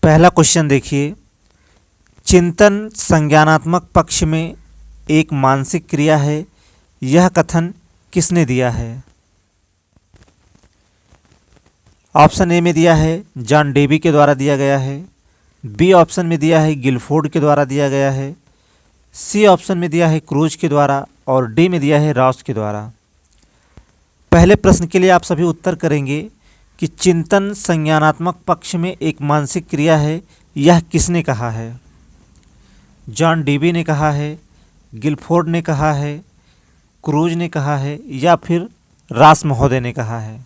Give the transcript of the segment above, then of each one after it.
पहला क्वेश्चन देखिए, चिंतन संज्ञानात्मक पक्ष में एक मानसिक क्रिया है, यह कथन किसने दिया है? ऑप्शन ए में दिया है जॉन डेवी के द्वारा दिया गया है, बी ऑप्शन में दिया है गिलफोर्ड के द्वारा दिया गया है, सी ऑप्शन में दिया है क्रूज के द्वारा और डी में दिया है रॉस के द्वारा। पहले प्रश्न के लिए आप सभी उत्तर करेंगे कि चिंतन संज्ञानात्मक पक्ष में एक मानसिक क्रिया है, यह किसने कहा है? जॉन डेवी ने कहा है, गिलफोर्ड ने कहा है, क्रूज ने कहा है या फिर रॉस महोदय ने कहा है?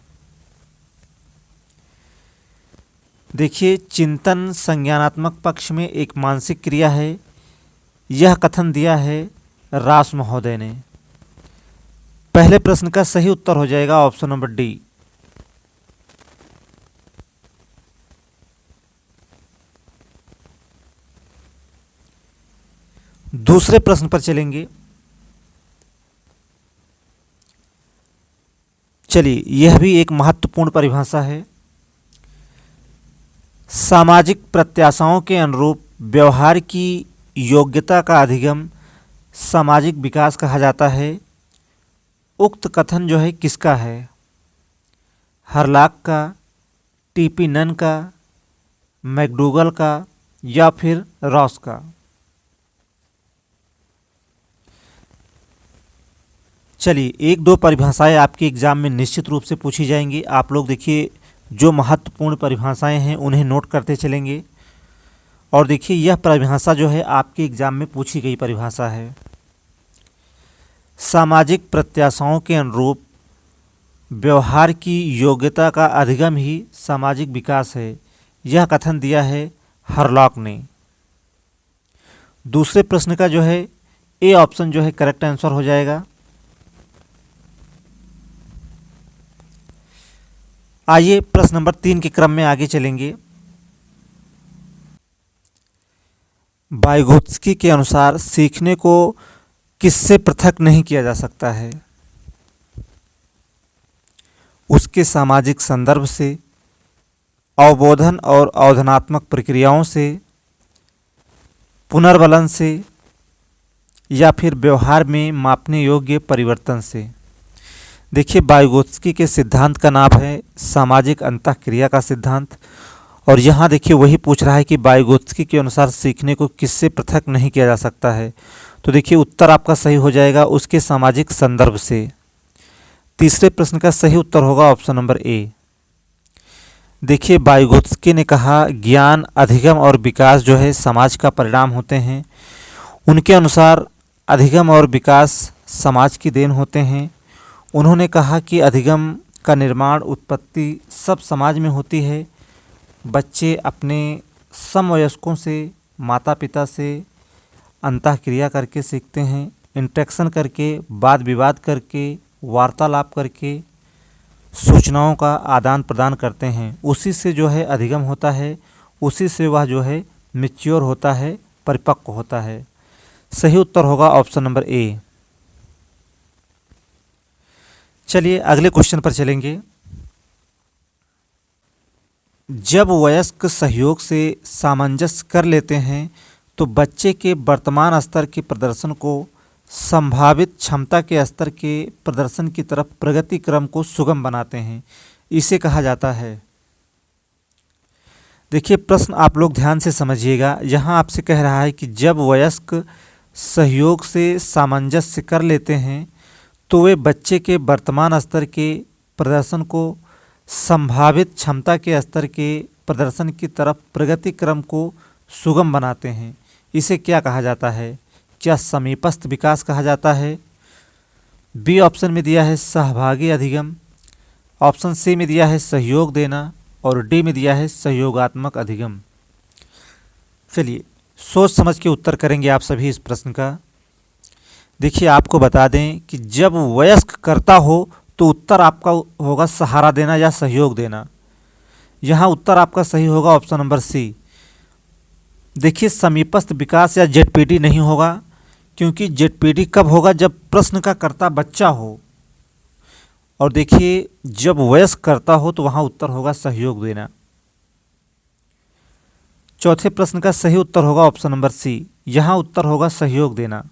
देखिए, चिंतन संज्ञानात्मक पक्ष में एक मानसिक क्रिया है, यह कथन दिया है रॉस महोदय ने। पहले प्रश्न का सही उत्तर हो जाएगा ऑप्शन नंबर डी। दूसरे प्रश्न पर चलेंगे। चलिए, यह भी एक महत्वपूर्ण परिभाषा है। सामाजिक प्रत्याशाओं के अनुरूप व्यवहार की योग्यता का अधिगम सामाजिक विकास कहा जाता है। उक्त कथन जो है किसका है? हरलॉक का, टीपी नन का, मैकडूगल का या फिर रॉस का? चलिए, एक दो परिभाषाएं आपके एग्जाम में निश्चित रूप से पूछी जाएंगी। आप लोग देखिए, जो महत्वपूर्ण परिभाषाएं हैं उन्हें नोट करते चलेंगे। और देखिए, यह परिभाषा जो है आपके एग्जाम में पूछी गई परिभाषा है। सामाजिक प्रत्याशाओं के अनुरूप व्यवहार की योग्यता का अधिगम ही सामाजिक विकास है, यह कथन दिया है हरलॉक ने। दूसरे प्रश्न का जो है ए ऑप्शन जो है करेक्ट आंसर हो जाएगा। आइए प्रश्न नंबर 3 के क्रम में आगे चलेंगे। वाइगोत्स्की के अनुसार सीखने को किससे पृथक नहीं किया जा सकता है? उसके सामाजिक संदर्भ से, अवबोधन और अवधारणात्मक प्रक्रियाओं से, पुनर्वलन से या फिर व्यवहार में मापने योग्य परिवर्तन से। देखिए, वाइगोत्स्की के सिद्धांत का नाम है सामाजिक अंतःक्रिया का सिद्धांत। और यहाँ देखिए वही पूछ रहा है कि वाइगोत्स्की के अनुसार सीखने को किससे पृथक नहीं किया जा सकता है। तो देखिए, उत्तर आपका सही हो जाएगा उसके सामाजिक संदर्भ से। तीसरे प्रश्न का सही उत्तर होगा ऑप्शन नंबर ए। देखिए, वाइगोत्स्की ने कहा ज्ञान, अधिगम और विकास जो है समाज का परिणाम होते हैं। उनके अनुसार अधिगम और विकास समाज की देन होते हैं। उन्होंने कहा कि अधिगम का निर्माण, उत्पत्ति सब समाज में होती है। बच्चे अपने समवयस्कों से, माता पिता से अंतःक्रिया करके सीखते हैं, इंटरेक्शन करके, वाद विवाद करके, वार्तालाप करके सूचनाओं का आदान प्रदान करते हैं। उसी से जो है अधिगम होता है, उसी से वह जो है मैच्योर होता है, परिपक्व होता है। सही उत्तर होगा ऑप्शन नंबर ए। चलिए अगले क्वेश्चन पर चलेंगे। जब वयस्क सहयोग से सामंजस्य कर लेते हैं तो बच्चे के वर्तमान स्तर के प्रदर्शन को संभावित क्षमता के स्तर के प्रदर्शन की तरफ प्रगति क्रम को सुगम बनाते हैं, इसे कहा जाता है। देखिए, प्रश्न आप लोग ध्यान से समझिएगा। यहाँ आपसे कह रहा है कि जब वयस्क सहयोग से सामंजस्य कर लेते हैं तो वे बच्चे के वर्तमान स्तर के प्रदर्शन को संभावित क्षमता के स्तर के प्रदर्शन की तरफ प्रगति क्रम को सुगम बनाते हैं। इसे क्या कहा जाता है? क्या समीपस्थ विकास कहा जाता है? बी ऑप्शन में दिया है सहभागी अधिगम, ऑप्शन सी में दिया है सहयोग देना और डी में दिया है सहयोगात्मक अधिगम। चलिए सोच समझ के उत्तर करेंगे आप सभी इस प्रश्न का। देखिए, आपको बता दें कि जब वयस्क करता हो तो उत्तर आपका होगा सहारा देना या सहयोग देना। यहाँ उत्तर आपका सही होगा ऑप्शन नंबर सी। देखिए, समीपस्थ विकास या जेडपीडी नहीं होगा, क्योंकि जेडपीडी कब होगा? जब प्रश्न का कर्ता बच्चा हो। और देखिए, जब वयस्क करता हो तो वहाँ उत्तर होगा सहयोग देना। चौथे प्रश्न का सही उत्तर होगा ऑप्शन नंबर सी, यहाँ उत्तर होगा सहयोग देना।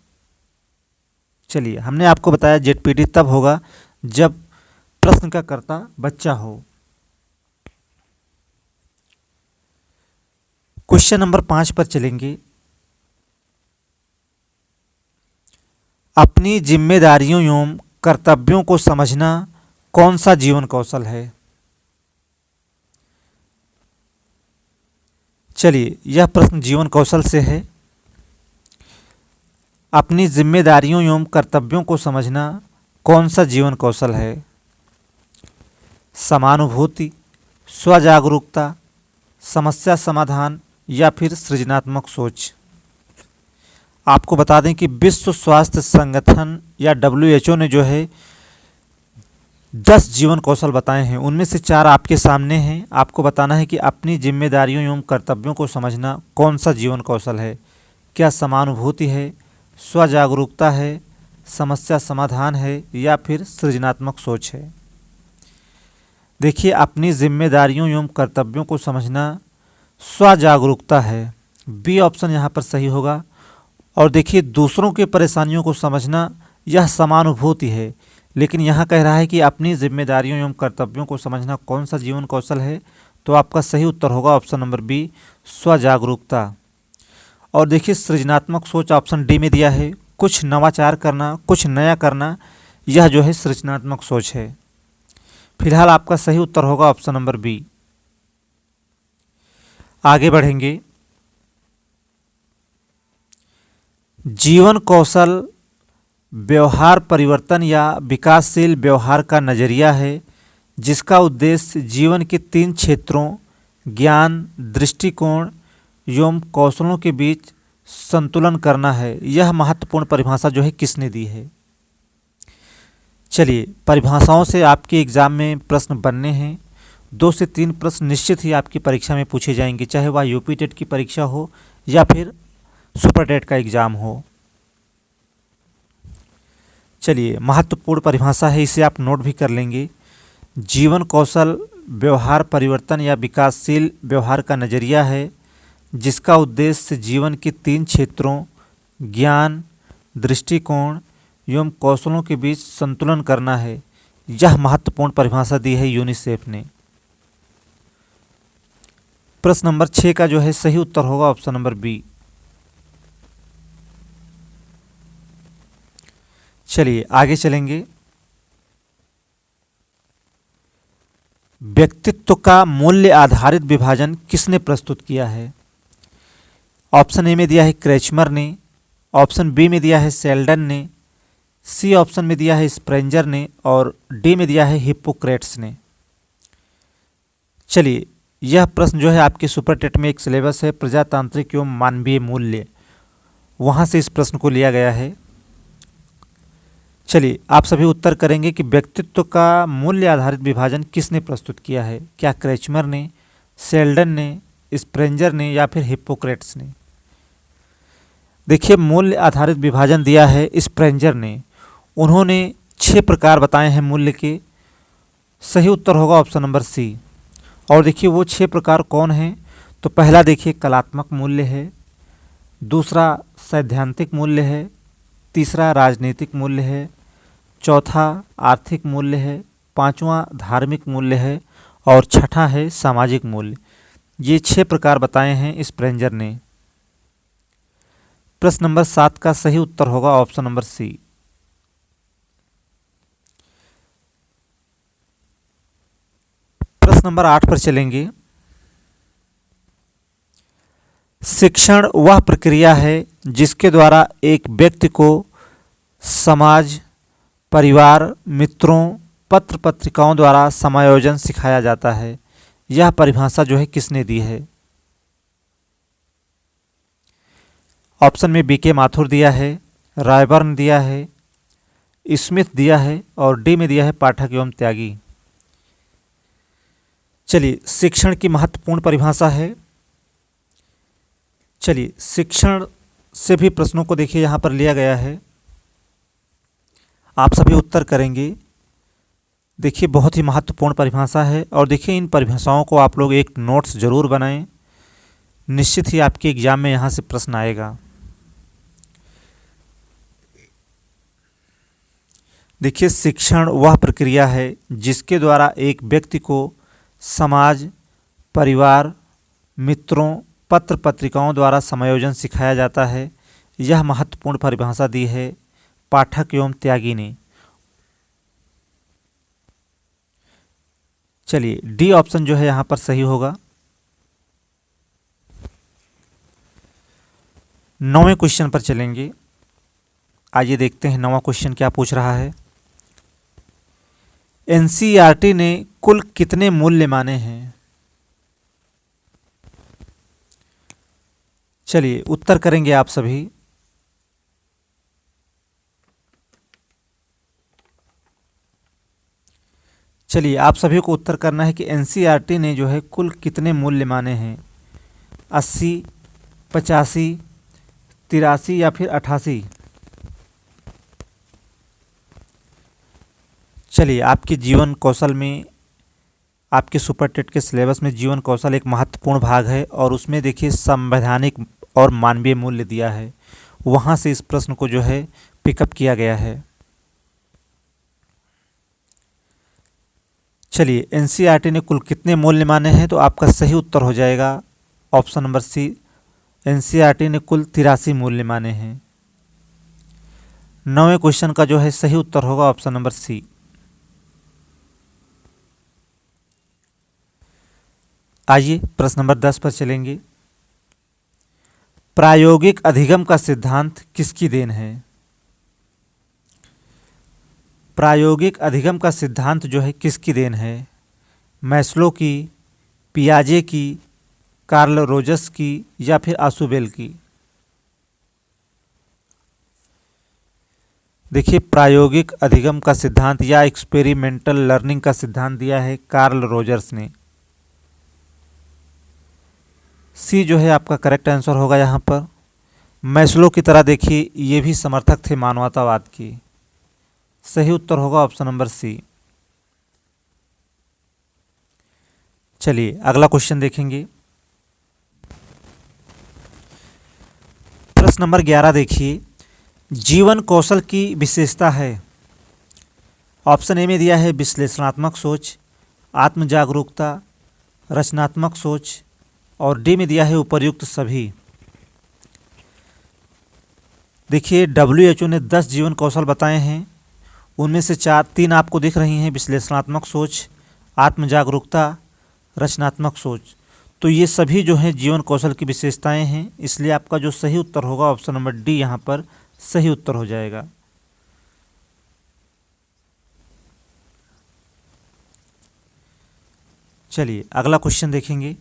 चलिए, हमने आपको बताया जेडपीटी तब होगा जब प्रश्न का कर्ता बच्चा हो। क्वेश्चन नंबर 5 पर चलेंगे। अपनी जिम्मेदारियों एवं कर्तव्यों को समझना कौन सा जीवन कौशल है? चलिए, यह प्रश्न जीवन कौशल से है। अपनी जिम्मेदारियों एवं कर्तव्यों को समझना कौन सा जीवन कौशल है? समानुभूति, स्वजागरूकता, समस्या समाधान या फिर सृजनात्मक सोच। आपको बता दें कि विश्व स्वास्थ्य संगठन या WHO ने जो है 10 जीवन कौशल बताए हैं, उनमें से 4 आपके सामने हैं। आपको बताना है कि अपनी जिम्मेदारियों एवं कर्तव्यों को समझना कौन सा जीवन कौशल है। क्या समानुभूति है, स्वजागरूकता है, समस्या समाधान है या फिर सृजनात्मक सोच है? देखिए, अपनी जिम्मेदारियों एवं कर्तव्यों को समझना स्वजागरूकता है, बी ऑप्शन यहाँ पर सही होगा। और देखिए, दूसरों की परेशानियों को समझना यह समानुभूति है, लेकिन यहाँ कह रहा है कि अपनी जिम्मेदारियों एवं कर्तव्यों को समझना कौन सा जीवन कौशल है, तो आपका सही उत्तर होगा ऑप्शन नंबर बी, स्वजागरूकता। और देखिए, सृजनात्मक सोच ऑप्शन डी में दिया है, कुछ नवाचार करना, कुछ नया करना, यह जो है सृजनात्मक सोच है। फिलहाल आपका सही उत्तर होगा ऑप्शन नंबर बी। आगे बढ़ेंगे। जीवन कौशल व्यवहार परिवर्तन या विकासशील व्यवहार का नजरिया है जिसका उद्देश्य जीवन के 3 क्षेत्रों ज्ञान, दृष्टिकोण एवं कौशलों के बीच संतुलन करना है। यह महत्वपूर्ण परिभाषा जो है किसने दी है? चलिए, परिभाषाओं से आपके एग्जाम में प्रश्न बनने हैं। 2 से 3 प्रश्न निश्चित ही आपकी परीक्षा में पूछे जाएंगे, चाहे वह यूपी टेट की परीक्षा हो या फिर सुपर टेट का एग्जाम हो। चलिए, महत्वपूर्ण परिभाषा है, इसे आप नोट भी कर लेंगे। जीवन कौशल व्यवहार परिवर्तन या विकासशील व्यवहार का नजरिया है जिसका उद्देश्य जीवन के 3 क्षेत्रों ज्ञान, दृष्टिकोण एवं कौशलों के बीच संतुलन करना है। यह महत्वपूर्ण परिभाषा दी है यूनिसेफ ने। प्रश्न नंबर 6 का जो है सही उत्तर होगा ऑप्शन नंबर बी। चलिए, आगे चलेंगे। व्यक्तित्व का मूल्य आधारित विभाजन किसने प्रस्तुत किया है? ऑप्शन ए में दिया है क्रेचमर ने, ऑप्शन बी में दिया है सेल्डन ने, सी ऑप्शन में दिया है स्प्रेंजर ने और डी में दिया है हिप्पोक्रेट्स ने। चलिए, यह प्रश्न जो है आपके सुपर टेट में एक सिलेबस है प्रजातांत्रिक एवं मानवीय मूल्य, वहाँ से इस प्रश्न को लिया गया है। चलिए, आप सभी उत्तर करेंगे कि व्यक्तित्व का मूल्य आधारित विभाजन किसने प्रस्तुत किया है? क्या क्रेचमर ने, सेल्डन ने, स्प्रेंजर ने या फिर हिप्पोक्रेट्स ने? देखिए, मूल्य आधारित विभाजन दिया है स्प्रेंजर ने। उन्होंने 6 प्रकार बताए हैं मूल्य के। सही उत्तर होगा ऑप्शन नंबर सी। और देखिए, वो 6 प्रकार कौन हैं? तो पहला देखिए कलात्मक मूल्य है, दूसरा सैद्धांतिक मूल्य है, तीसरा राजनीतिक मूल्य है, चौथा आर्थिक मूल्य है, पांचवा धार्मिक मूल्य है और छठा है सामाजिक मूल्य। ये 6 प्रकार बताए हैं स्प्रेंजर ने। प्रश्न नंबर 7 का सही उत्तर होगा ऑप्शन नंबर सी। प्रश्न नंबर 8 पर चलेंगे। शिक्षण वह प्रक्रिया है जिसके द्वारा एक व्यक्ति को समाज, परिवार, मित्रों, पत्र पत्रिकाओं द्वारा समायोजन सिखाया जाता है। यह परिभाषा जो है किसने दी है? ऑप्शन में बीके माथुर दिया है, रायबर्न दिया है, स्मिथ दिया है और डी में दिया है पाठक एवं त्यागी। चलिए, शिक्षण की महत्वपूर्ण परिभाषा है। चलिए, शिक्षण से भी प्रश्नों को देखिए यहाँ पर लिया गया है, आप सभी उत्तर करेंगे। देखिए, बहुत ही महत्वपूर्ण परिभाषा है और देखिए इन परिभाषाओं को आप लोग एक नोट्स जरूर बनाएं निश्चित ही आपके एग्जाम में यहाँ से प्रश्न आएगा। देखिए, शिक्षण वह प्रक्रिया है जिसके द्वारा एक व्यक्ति को समाज, परिवार, मित्रों, पत्र पत्रिकाओं द्वारा समायोजन सिखाया जाता है। यह महत्वपूर्ण परिभाषा दी है पाठक एवं त्यागी ने। चलिए, डी ऑप्शन जो है यहाँ पर सही होगा। 9वें क्वेश्चन पर चलेंगे। आइए देखते हैं 9वां क्वेश्चन क्या पूछ रहा है। एनसीईआरटी ने कुल कितने मूल्य माने हैं? चलिए, उत्तर करेंगे आप सभी। चलिए, आप सभी को उत्तर करना है कि एनसीईआरटी ने जो है कुल कितने मूल्य माने हैं। 80, 85, 83 या फिर 88। चलिए, आपके जीवन कौशल में, आपके सुपर टेट के सिलेबस में जीवन कौशल एक महत्वपूर्ण भाग है और उसमें देखिए संवैधानिक और मानवीय मूल्य दिया है। वहाँ से इस प्रश्न को जो है पिकअप किया गया है। चलिए, एनसीईआरटी ने कुल कितने मूल्य माने हैं, तो आपका सही उत्तर हो जाएगा ऑप्शन नंबर सी। एनसीईआरटी ने कुल 83 मूल्य माने हैं। 9वें क्वेश्चन का जो है सही उत्तर होगा ऑप्शन नंबर सी। आइए प्रश्न नंबर 10 पर चलेंगे। प्रायोगिक अधिगम का सिद्धांत किसकी देन है? प्रायोगिक अधिगम का सिद्धांत जो है किसकी देन है? मैस्लो की, पियाजे की, कार्ल रोजर्स की या फिर आशुबेल की? देखिए, प्रायोगिक अधिगम का सिद्धांत या एक्सपेरिमेंटल लर्निंग का सिद्धांत दिया है कार्ल रोजर्स ने। सी जो है आपका करेक्ट आंसर होगा यहाँ पर। मैस्लो की तरह देखिए ये भी समर्थक थे मानवतावाद की। सही उत्तर होगा ऑप्शन नंबर सी। चलिए, अगला क्वेश्चन देखेंगे। प्रश्न नंबर 11 देखिए, जीवन कौशल की विशेषता है। ऑप्शन ए में दिया है विश्लेषणात्मक सोच, आत्म जागरूकता, रचनात्मक सोच और डी में दिया है उपर्युक्त सभी। देखिए, WHO ने 10 जीवन कौशल बताए हैं। उनमें से 3 आपको दिख रही हैं, विश्लेषणात्मक सोच, आत्म जागरूकता, रचनात्मक सोच। तो ये सभी जो हैं जीवन कौशल की विशेषताएं हैं, इसलिए आपका जो सही उत्तर होगा ऑप्शन नंबर डी यहाँ पर सही उत्तर हो जाएगा। चलिए, अगला क्वेश्चन देखेंगे।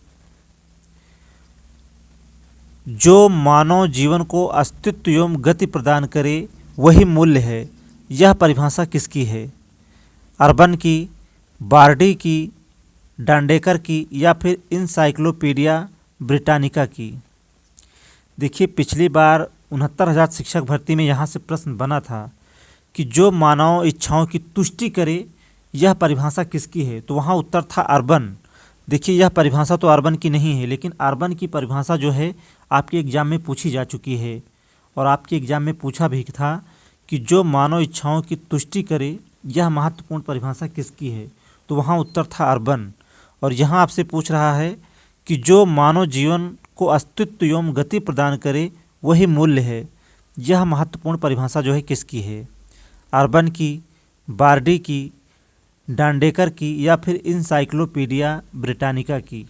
जो मानव जीवन को अस्तित्व एवं गति प्रदान करे वही मूल्य है, यह परिभाषा किसकी है? अर्बन की, बार्डी की, डांडेकर की या फिर इनसाइक्लोपीडिया ब्रिटानिका की? देखिए, पिछली बार 69,000 शिक्षक भर्ती में यहाँ से प्रश्न बना था कि जो मानव इच्छाओं की तुष्टि करे यह परिभाषा किसकी है, तो वहाँ उत्तर था अर्बन। देखिए, यह परिभाषा तो अर्बन की नहीं है, लेकिन अर्बन की परिभाषा जो है आपके एग्जाम में पूछी जा चुकी है और आपके एग्जाम में पूछा भी था कि जो मानव इच्छाओं की तुष्टि करे यह महत्वपूर्ण परिभाषा किसकी है, तो वहाँ उत्तर था अर्बन। और यहाँ आपसे पूछ रहा है कि जो मानव जीवन को अस्तित्व एवं गति प्रदान करे वही मूल्य है, यह महत्वपूर्ण परिभाषा जो है किसकी है? अर्बन की, बार्डी की, डांडेकर की या फिर इनसाइक्लोपीडिया ब्रिटानिका की?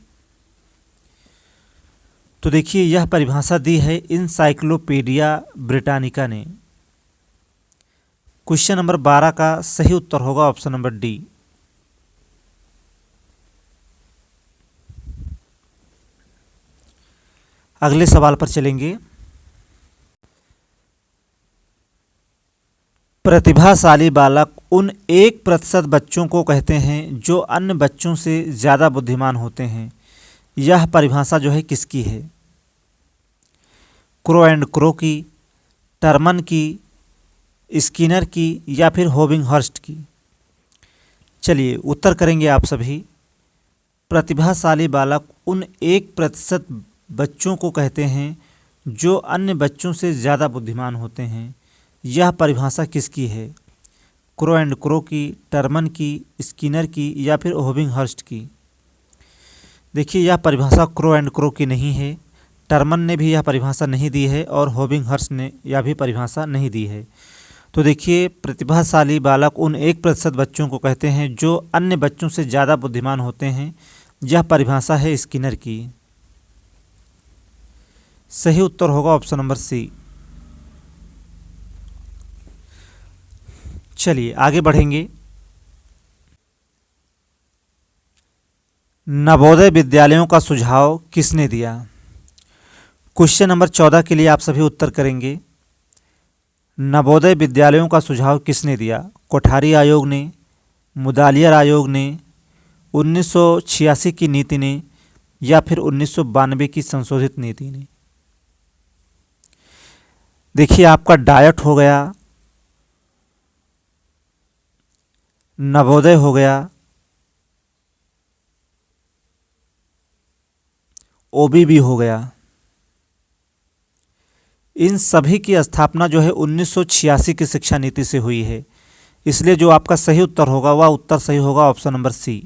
तो देखिए, यह परिभाषा दी है इनसाइक्लोपीडिया ब्रिटानिका ने। क्वेश्चन नंबर 12 का सही उत्तर होगा ऑप्शन नंबर डी। अगले सवाल पर चलेंगे। प्रतिभाशाली बालक उन 1% बच्चों को कहते हैं जो अन्य बच्चों से ज़्यादा बुद्धिमान होते हैं। यह परिभाषा जो है किसकी है? क्रो एंड क्रो की, टर्मन की, स्किनर की या फिर होबिंगहर्स्ट की? चलिए, उत्तर करेंगे आप सभी। प्रतिभाशाली बालक उन 1% बच्चों को कहते हैं जो अन्य बच्चों से ज़्यादा बुद्धिमान होते हैं। यह परिभाषा किसकी है? क्रो एंड क्रो की, टर्मन की, स्किनर की या फिर होबिंगहर्स्ट की? देखिए, यह परिभाषा क्रो एंड क्रो की नहीं है, टर्मन ने भी यह परिभाषा नहीं दी है और होबिंगहर्स्ट ने यह भी परिभाषा नहीं दी है। तो देखिए, प्रतिभाशाली बालक उन 1% बच्चों को कहते हैं जो अन्य बच्चों से ज़्यादा बुद्धिमान होते हैं। यह परिभाषा है स्किनर की। सही उत्तर होगा ऑप्शन नंबर सी। चलिए आगे बढ़ेंगे। नवोदय विद्यालयों का सुझाव किसने दिया? क्वेश्चन नंबर 14 के लिए आप सभी उत्तर करेंगे। नवोदय विद्यालयों का सुझाव किसने दिया? कोठारी आयोग ने, मुदालियर आयोग ने, 1986 की नीति ने या फिर 1992 की संशोधित नीति ने? देखिए, आपका डायट हो गया, नवोदय हो गया, ओबीबी हो गया। इन सभी की स्थापना जो है 1986 की शिक्षा नीति से हुई है। इसलिए जो आपका सही उत्तर होगा वह उत्तर सही होगा ऑप्शन नंबर सी।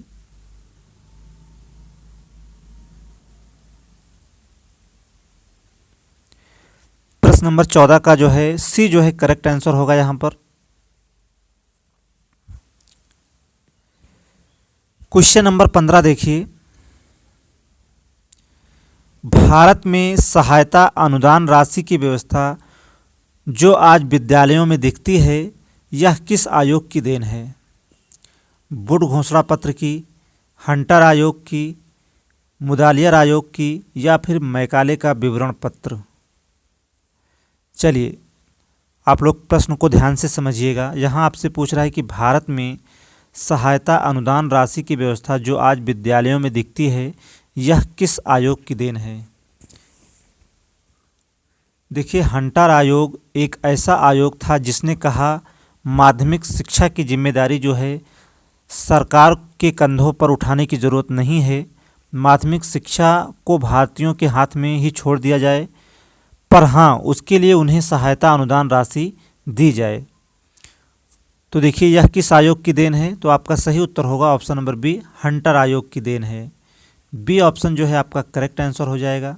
प्रश्न नंबर 14 का जो है सी जो है करेक्ट आंसर होगा यहां पर। क्वेश्चन नंबर 15 देखिए। भारत में सहायता अनुदान राशि की व्यवस्था जो आज विद्यालयों में दिखती है, यह किस आयोग की देन है? वुड घोषणा पत्र की, हंटर आयोग की, मुदालियर आयोग की या फिर मैकाले का विवरण पत्र? चलिए आप लोग प्रश्न को ध्यान से समझिएगा। यहाँ आपसे पूछ रहा है कि भारत में सहायता अनुदान राशि की व्यवस्था जो आज विद्यालयों में दिखती है, यह किस आयोग की देन है? देखिए, हंटर आयोग एक ऐसा आयोग था जिसने कहा माध्यमिक शिक्षा की जिम्मेदारी जो है सरकार के कंधों पर उठाने की ज़रूरत नहीं है। माध्यमिक शिक्षा को भारतीयों के हाथ में ही छोड़ दिया जाए, पर हाँ उसके लिए उन्हें सहायता अनुदान राशि दी जाए। तो देखिए, यह किस आयोग की देन है? तो आपका सही उत्तर होगा ऑप्शन नंबर बी, हंटर आयोग की देन है। बी ऑप्शन जो है आपका करेक्ट आंसर हो जाएगा।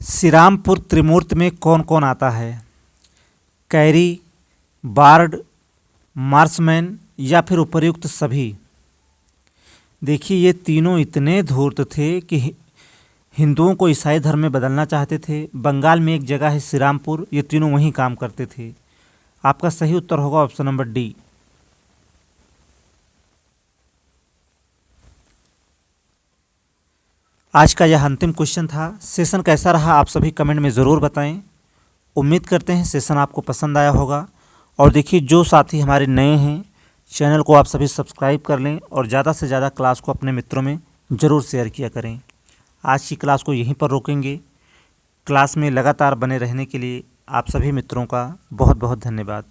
श्रीरामपुर त्रिमूर्त में कौन कौन आता है? कैरी, बार्ड, मार्समैन या फिर उपर्युक्त सभी? देखिए, ये तीनों इतने धूर्त थे कि हिंदुओं को ईसाई धर्म में बदलना चाहते थे। बंगाल में एक जगह है श्रीरामपुर, ये तीनों वहीं काम करते थे। आपका सही उत्तर होगा ऑप्शन नंबर डी। आज का यह अंतिम क्वेश्चन था। सेशन कैसा रहा आप सभी कमेंट में ज़रूर बताएं। उम्मीद करते हैं सेशन आपको पसंद आया होगा। और देखिए, जो साथी हमारे नए हैं चैनल को आप सभी सब्सक्राइब कर लें और ज़्यादा से ज़्यादा क्लास को अपने मित्रों में ज़रूर शेयर किया करें। आज की क्लास को यहीं पर रोकेंगे। क्लास में लगातार बने रहने के लिए आप सभी मित्रों का बहुत बहुत धन्यवाद।